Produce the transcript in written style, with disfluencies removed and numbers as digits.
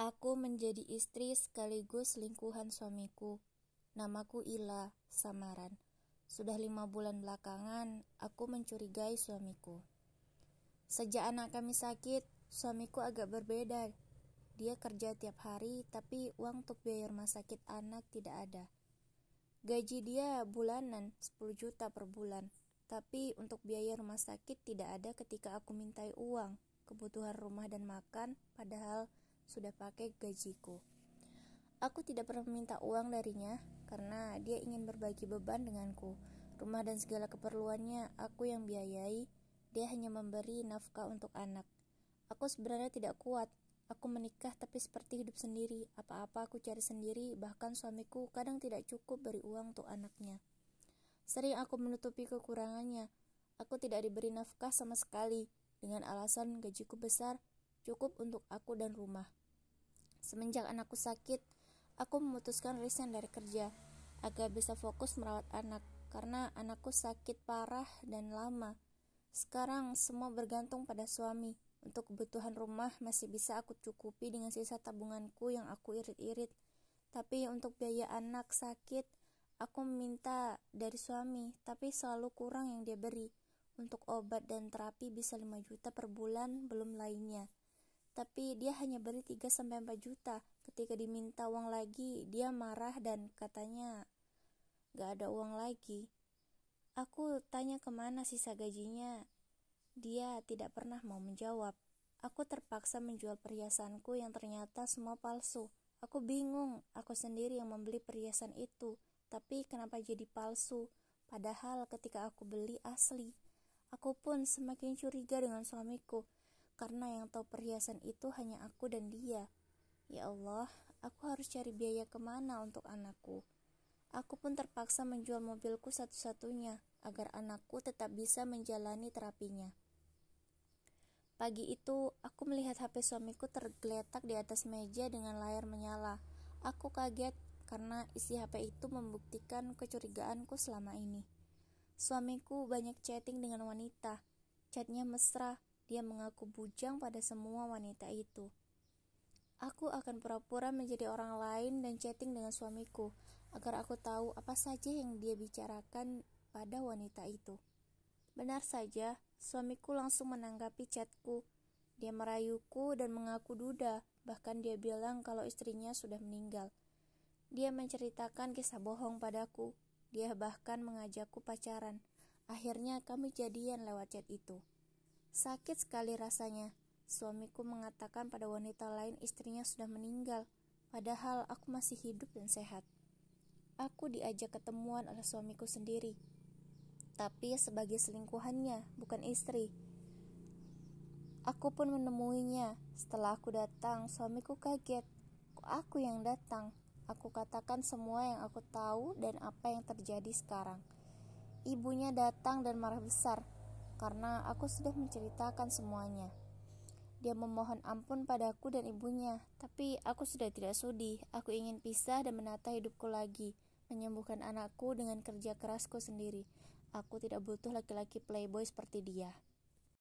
Aku menjadi istri sekaligus selingkuhan suamiku. Namaku Ila, samaran. Sudah 5 bulan belakangan, aku mencurigai suamiku. Sejak anak kami sakit, suamiku agak berbeda. Dia kerja tiap hari, tapi uang untuk biaya rumah sakit anak tidak ada. Gaji dia bulanan 10 juta per bulan, tapi untuk biaya rumah sakit tidak ada ketika aku mintai uang, kebutuhan rumah dan makan, padahal sudah pakai gajiku. Aku tidak pernah meminta uang darinya karena dia ingin berbagi beban denganku. Rumah dan segala keperluannya aku yang biayai, dia hanya memberi nafkah untuk anak. Aku sebenarnya tidak kuat. Aku menikah tapi seperti hidup sendiri. Apa-apa aku cari sendiri, bahkan suamiku kadang tidak cukup beri uang untuk anaknya. Sering aku menutupi kekurangannya. Aku tidak diberi nafkah sama sekali dengan alasan gajiku besar, cukup untuk aku dan rumah. Semenjak anakku sakit, aku memutuskan resign dari kerja agar bisa fokus merawat anak karena anakku sakit parah dan lama. Sekarang semua bergantung pada suami. Untuk kebutuhan rumah masih bisa aku cukupi dengan sisa tabunganku yang aku irit-irit. Tapi untuk biaya anak sakit, aku meminta dari suami, tapi selalu kurang yang dia beri. Untuk obat dan terapi bisa 5 juta per bulan, belum lainnya. Tapi dia hanya beri 3-4 juta. Ketika diminta uang lagi, dia marah dan katanya gak ada uang lagi. Aku tanya kemana sisa gajinya. Dia tidak pernah mau menjawab. Aku terpaksa menjual perhiasanku yang ternyata semua palsu. Aku bingung, aku sendiri yang membeli perhiasan itu. Tapi kenapa jadi palsu? Padahal ketika aku beli asli. Aku pun semakin curiga dengan suamiku. Karena yang tahu perhiasan itu hanya aku dan dia. Ya Allah, aku harus cari biaya kemana untuk anakku. Aku pun terpaksa menjual mobilku satu-satunya agar anakku tetap bisa menjalani terapinya. Pagi itu, aku melihat HP suamiku tergeletak di atas meja dengan layar menyala. Aku kaget karena isi HP itu membuktikan kecurigaanku selama ini. Suamiku banyak chatting dengan wanita. Chatnya mesra. Dia mengaku bujang pada semua wanita itu. Aku akan pura-pura menjadi orang lain dan chatting dengan suamiku agar aku tahu apa saja yang dia bicarakan pada wanita itu. Benar saja, suamiku langsung menanggapi chatku. Dia merayuku dan mengaku duda, bahkan dia bilang kalau istrinya sudah meninggal. Dia menceritakan kisah bohong padaku. Dia bahkan mengajakku pacaran. Akhirnya kami jadian lewat chat itu. Sakit sekali rasanya. Suamiku mengatakan pada wanita lain istrinya sudah meninggal, padahal aku masih hidup dan sehat. Aku diajak ketemuan oleh suamiku sendiri, tapi sebagai selingkuhannya, bukan istri. Aku pun menemuinya. Setelah aku datang, suamiku kaget. Kok aku yang datang? Aku katakan semua yang aku tahu dan apa yang terjadi sekarang. Ibunya datang dan marah besar karena aku sudah menceritakan semuanya. Dia memohon ampun padaku dan ibunya, tapi aku sudah tidak sudi. Aku ingin pisah dan menata hidupku lagi, menyembuhkan anakku dengan kerja kerasku sendiri. Aku tidak butuh laki-laki playboy seperti dia.